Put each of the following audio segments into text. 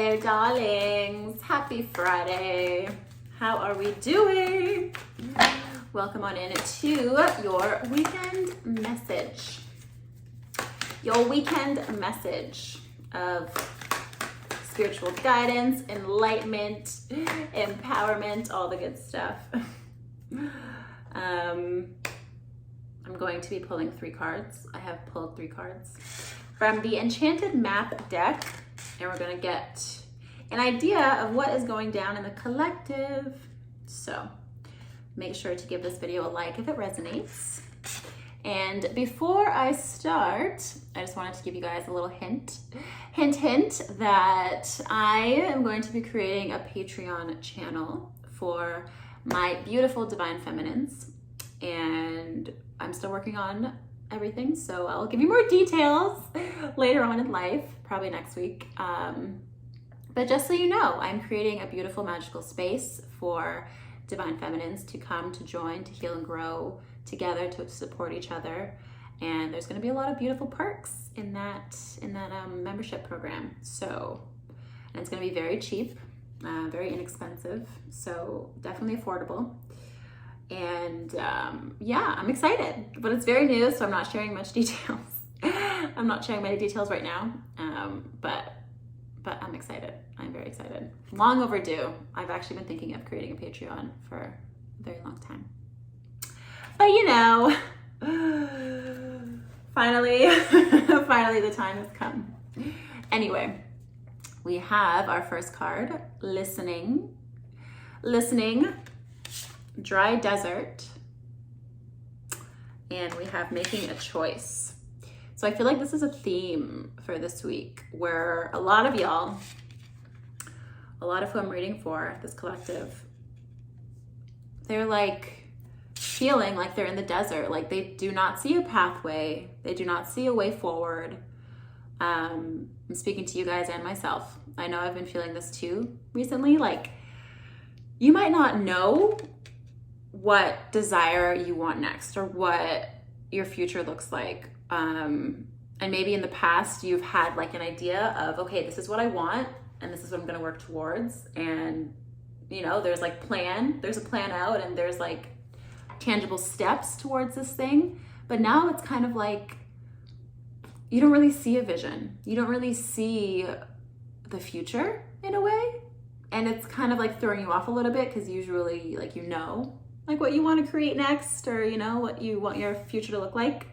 Hello, darlings. Happy Friday. How are we doing? Welcome on in to your weekend message. Your weekend message of spiritual guidance, enlightenment, empowerment, all the good stuff. I'm going to be pulling 3 cards. I have pulled 3 cards from the Enchanted Map deck, and we're going to get an idea of what is going down in the collective. So make sure to give this video a like if it resonates. And before I start, I just wanted to give you guys a little hint that I am going to be creating a Patreon channel for my beautiful divine feminines, and I'm still working on everything, so I'll give you more details later on in life, probably next week. But just so you know, I'm creating a beautiful magical space for divine feminines to come, to join, to heal and grow together, to support each other. And there's going to be a lot of beautiful perks in that membership program. So, and it's going to be very cheap, very inexpensive, so definitely affordable. And yeah, I'm excited, but it's very new, so I'm not sharing much details. I'm not sharing many details right now, but I'm excited. I'm very excited. Long overdue. I've actually been thinking of creating a Patreon for a very long time. But you know, finally the time has come. Anyway, we have our first card, listening, dry desert, and we have making a choice. So I feel like this is a theme for this week where a lot of y'all, a lot of who I'm reading for, this collective, they're like feeling like they're in the desert, like they do not see a pathway, they do not see a way forward. I'm speaking to you guys and myself. I know I've been feeling this too recently. Like, you might not know what desire you want next or what your future looks like. And maybe in the past you've had like an idea of, okay, this is what I want and this is what I'm going to work towards. And you know, there's like there's a plan out and there's like tangible steps towards this thing. But now it's kind of like, you don't really see a vision. You don't really see the future in a way. And it's kind of like throwing you off a little bit because usually like, you know, like what you want to create next, or you know what you want your future to look like.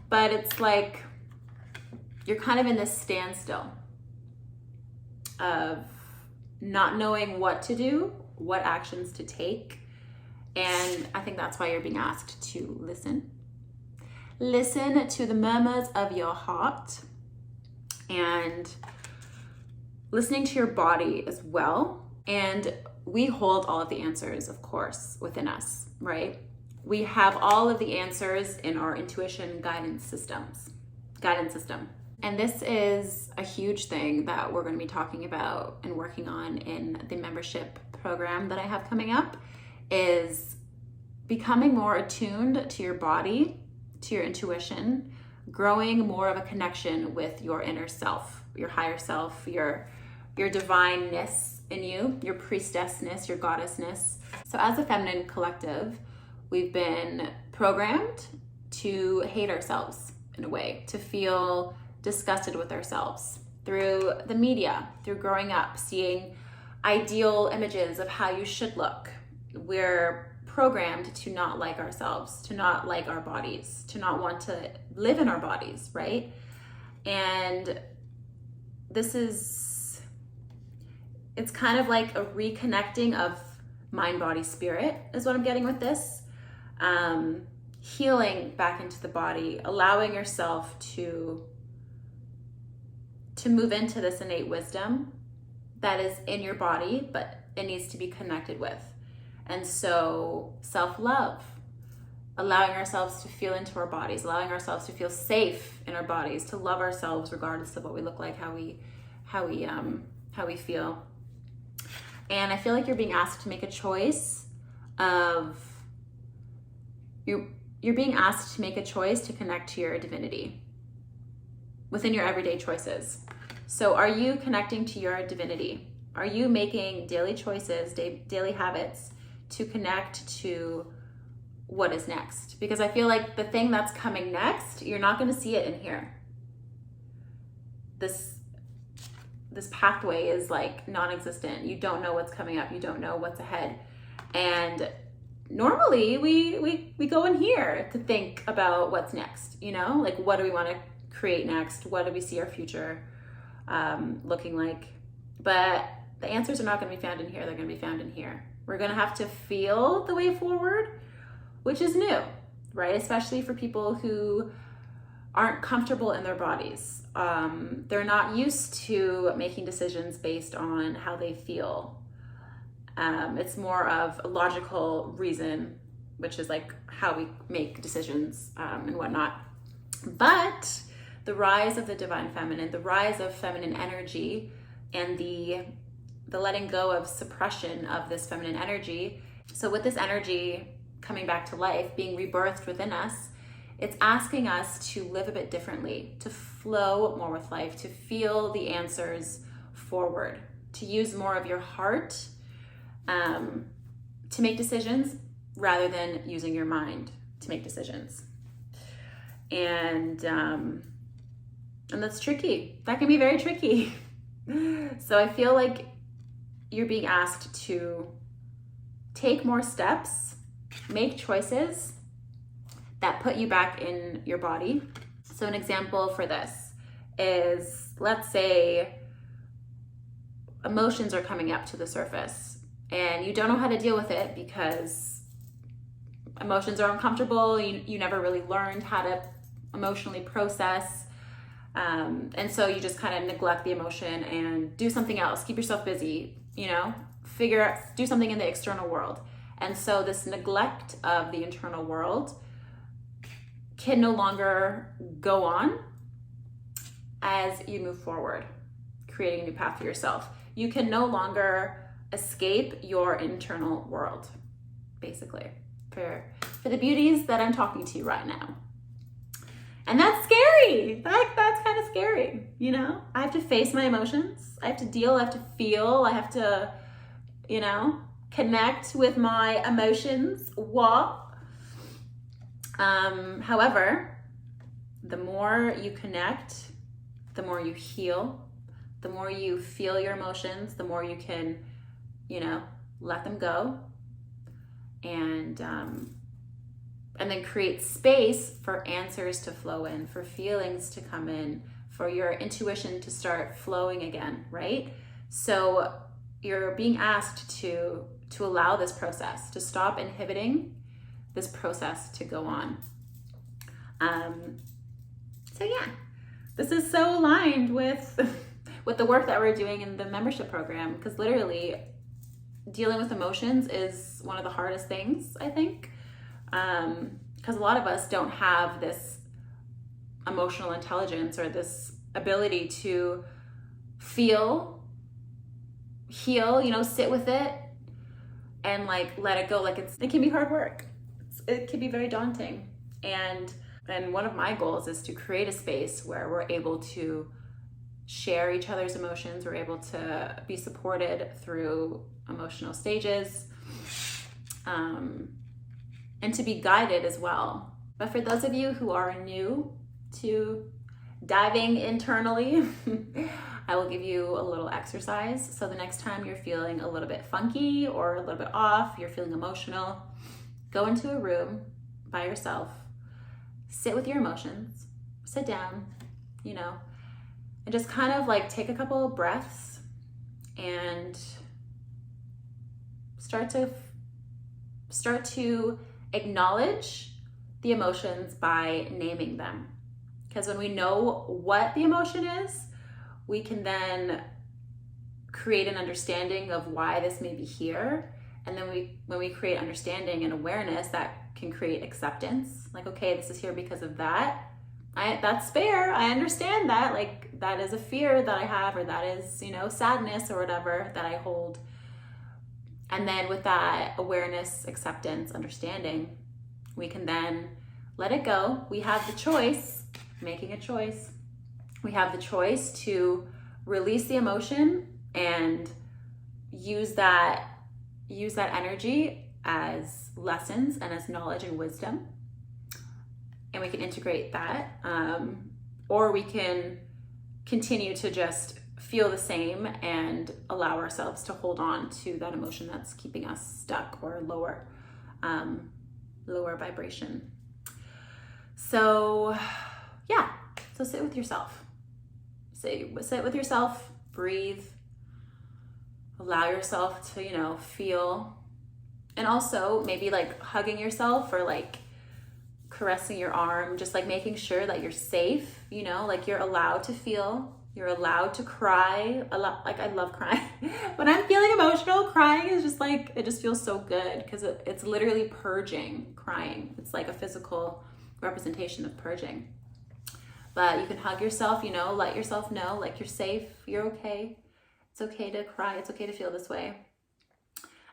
But it's like you're kind of in this standstill of not knowing what to do, what actions to take. And I think that's why you're being asked to listen to the murmurs of your heart, and listening to your body as well. And we hold all of the answers, of course, within us, right? We have all of the answers in our intuition guidance system. And this is a huge thing that we're going to be talking about and working on in the membership program that I have coming up, is becoming more attuned to your body, to your intuition, growing more of a connection with your inner self, your higher self, your divineness in you, your priestessness, your goddessness. So as a feminine collective, we've been programmed to hate ourselves in a way, to feel disgusted with ourselves through the media, through growing up, seeing ideal images of how you should look. We're programmed to not like ourselves, to not like our bodies, to not want to live in our bodies, right? And it's kind of like a reconnecting of mind, body, spirit is what I'm getting with this. Healing back into the body, allowing yourself to move into this innate wisdom that is in your body, but it needs to be connected with. And so self-love, allowing ourselves to feel into our bodies, allowing ourselves to feel safe in our bodies, to love ourselves regardless of what we look like, how we feel. And I feel like you're being asked to make a choice of, you're being asked to make a choice to connect to your divinity within your everyday choices. So are you connecting to your divinity? Are you making daily choices, daily habits to connect to what is next? Because I feel like the thing that's coming next, you're not going to see it in here. This pathway is like non-existent. You don't know what's coming up. You don't know what's ahead. And normally we go in here to think about what's next, you know, like what do we want to create next? What do we see our future looking like? But the answers are not going to be found in here. They're going to be found in here. We're going to have to feel the way forward, which is new, right? Especially for people who aren't comfortable in their bodies. They're not used to making decisions based on how they feel. It's more of a logical reason, which is like how we make decisions and whatnot. But the rise of the divine feminine, the rise of feminine energy, and the letting go of suppression of this feminine energy. So with this energy coming back to life, being rebirthed within us, it's asking us to live a bit differently, to flow more with life, to feel the answers forward, to use more of your heart to make decisions rather than using your mind to make decisions. And that's tricky. That can be very tricky. So I feel like you're being asked to take more steps, make choices that put you back in your body. So an example for this is, let's say emotions are coming up to the surface and you don't know how to deal with it because emotions are uncomfortable. You never really learned how to emotionally process. And so you just kind of neglect the emotion and do something else, keep yourself busy, you know, do something in the external world. And so this neglect of the internal world can no longer go on as you move forward, creating a new path for yourself. You can no longer escape your internal world, basically, for the beauties that I'm talking to you right now. And that's scary. That's kind of scary, you know? I have to face my emotions. I have to deal, I have to feel, I have to, you know, connect with my emotions. What? However, the more you connect, the more you heal, the more you feel your emotions, the more you can, you know, let them go and then create space for answers to flow in, for feelings to come in, for your intuition to start flowing again, right? So you're being asked to allow this process, to stop inhibiting this process to go on. So yeah, this is so aligned with the work that we're doing in the membership program, because literally dealing with emotions is one of the hardest things, I think, because a lot of us don't have this emotional intelligence or this ability to feel, heal, you know, sit with it and like let it go. Like it can be hard work. It can be very daunting. And one of my goals is to create a space where we're able to share each other's emotions. We're able to be supported through emotional stages, and to be guided as well. But for those of you who are new to diving internally, I will give you a little exercise. So the next time you're feeling a little bit funky or a little bit off, you're feeling emotional, go into a room by yourself, sit with your emotions, sit down, you know, and just kind of like take a couple of breaths and start to acknowledge the emotions by naming them. Because when we know what the emotion is, we can then create an understanding of why this may be here. And then when we create understanding and awareness, that can create acceptance. Like, okay, this is here because of that. That's fair. I understand that. Like, that is a fear that I have, or that is, you know, sadness or whatever that I hold. And then with that awareness, acceptance, understanding, we can then let it go. We have the choice, making a choice. We have the choice to release the emotion and use that energy as lessons and as knowledge and wisdom. And we can integrate that. Or we can continue to just feel the same and allow ourselves to hold on to that emotion that's keeping us stuck or lower vibration. So yeah, so sit with yourself. Sit with yourself, breathe, allow yourself to, feel. And also maybe like hugging yourself or like caressing your arm, just like making sure that you're safe, like you're allowed to feel, you're allowed to cry a lot. Like I love crying. When I'm feeling emotional, crying is just like, it just feels so good because it's literally purging. Crying, it's like a physical representation of purging. But you can hug yourself, let yourself know like you're safe, you're okay. It's okay to cry, it's okay to feel this way.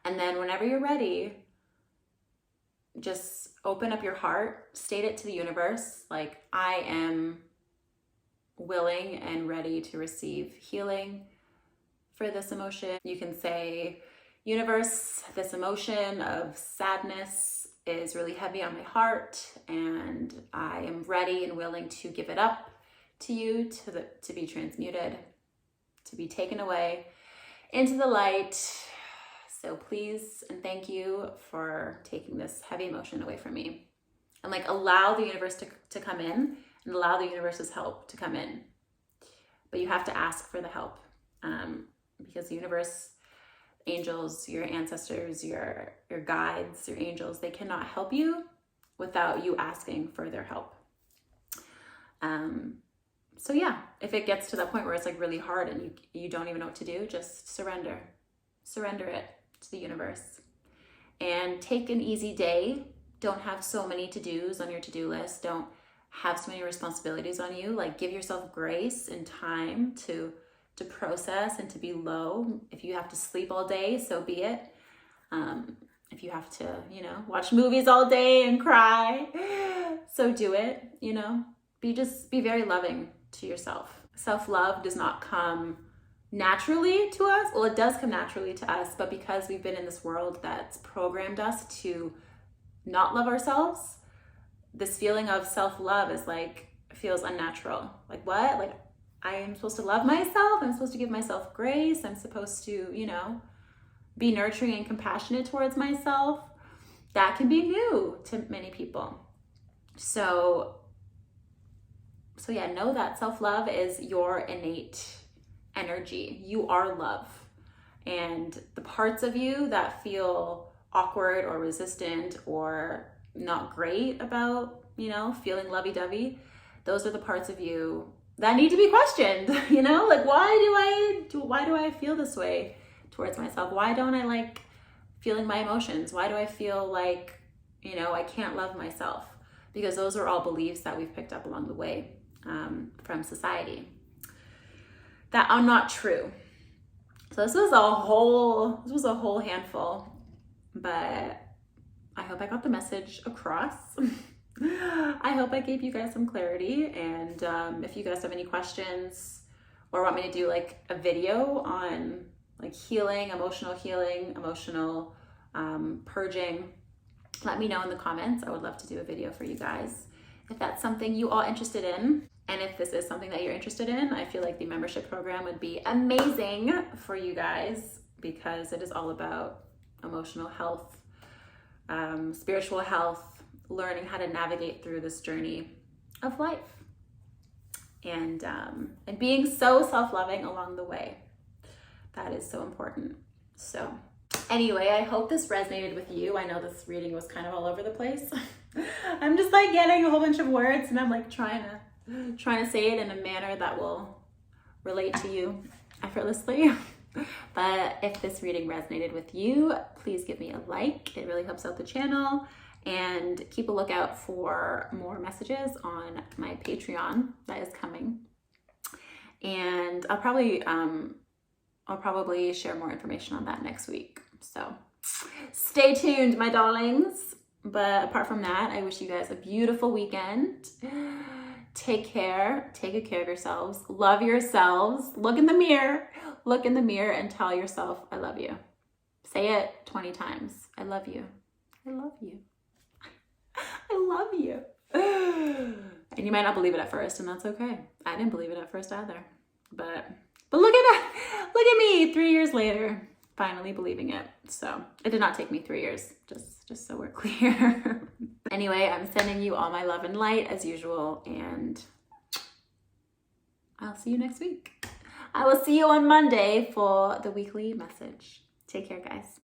And then whenever you're ready, just open up your heart, state it to the universe, like I am willing and ready to receive healing for this emotion. You can say, universe, this emotion of sadness is really heavy on my heart, and I am ready and willing to give it up to you to be transmuted, to be taken away into the light. So please and thank you for taking this heavy emotion away from me. And like allow the universe to come in and allow the universe's help to come in. But you have to ask for the help because the universe, angels, your ancestors, your guides, your angels, they cannot help you without you asking for their help. So yeah, if it gets to that point where it's like really hard and you don't even know what to do, just surrender it to the universe and take an easy day. Don't have so many to-dos on your to-do list. Don't have so many responsibilities on you. Like give yourself grace and time to process and to be low. If you have to sleep all day, so be it. If you have to, watch movies all day and cry, so do it, Be very loving to yourself. Self-love does not come naturally to us. Well, it does come naturally to us, but because we've been in this world that's programmed us to not love ourselves, this feeling of self-love is like, feels unnatural. Like what? Like I am supposed to love myself. I'm supposed to give myself grace. I'm supposed to, be nurturing and compassionate towards myself. That can be new to many people. So yeah, know that self-love is your innate energy. You are love. And the parts of you that feel awkward or resistant or not great about, feeling lovey-dovey, those are the parts of you that need to be questioned, like why do I feel this way towards myself? Why don't I like feeling my emotions? Why do I feel like, I can't love myself? Because those are all beliefs that we've picked up along the way from society that are not true. So this was a whole handful, but I hope I got the message across. I hope I gave you guys some clarity. And if you guys have any questions or want me to do like a video on like healing, emotional purging, let me know in the comments. I would love to do a video for you guys if that's something you all interested in. And if this is something that you're interested in, I feel like the membership program would be amazing for you guys because it is all about emotional health, spiritual health, learning how to navigate through this journey of life, and being so self-loving along the way. That is so important. So anyway, I hope this resonated with you. I know this reading was kind of all over the place. I'm just like getting a whole bunch of words and I'm like trying to say it in a manner that will relate to you effortlessly. But if this reading resonated with you, please give me a like. It really helps out the channel. And keep a lookout for more messages on my Patreon that is coming. And I'll probably share more information on that next week. So stay tuned, my darlings. But apart from that, I wish you guys a beautiful weekend. Take care. Take good care of yourselves. Love yourselves. Look in the mirror. Look in the mirror and tell yourself, I love you. Say it 20 times. I love you. I love you. I love you. And you might not believe it at first, and that's okay. I didn't believe it at first either. But look at that. Look at me 3 years later, finally believing it. So it did not take me 3 years, just so we're clear. Anyway, I'm sending you all my love and light as usual, and I'll see you next week. I will see you on Monday for the weekly message. Take care, guys.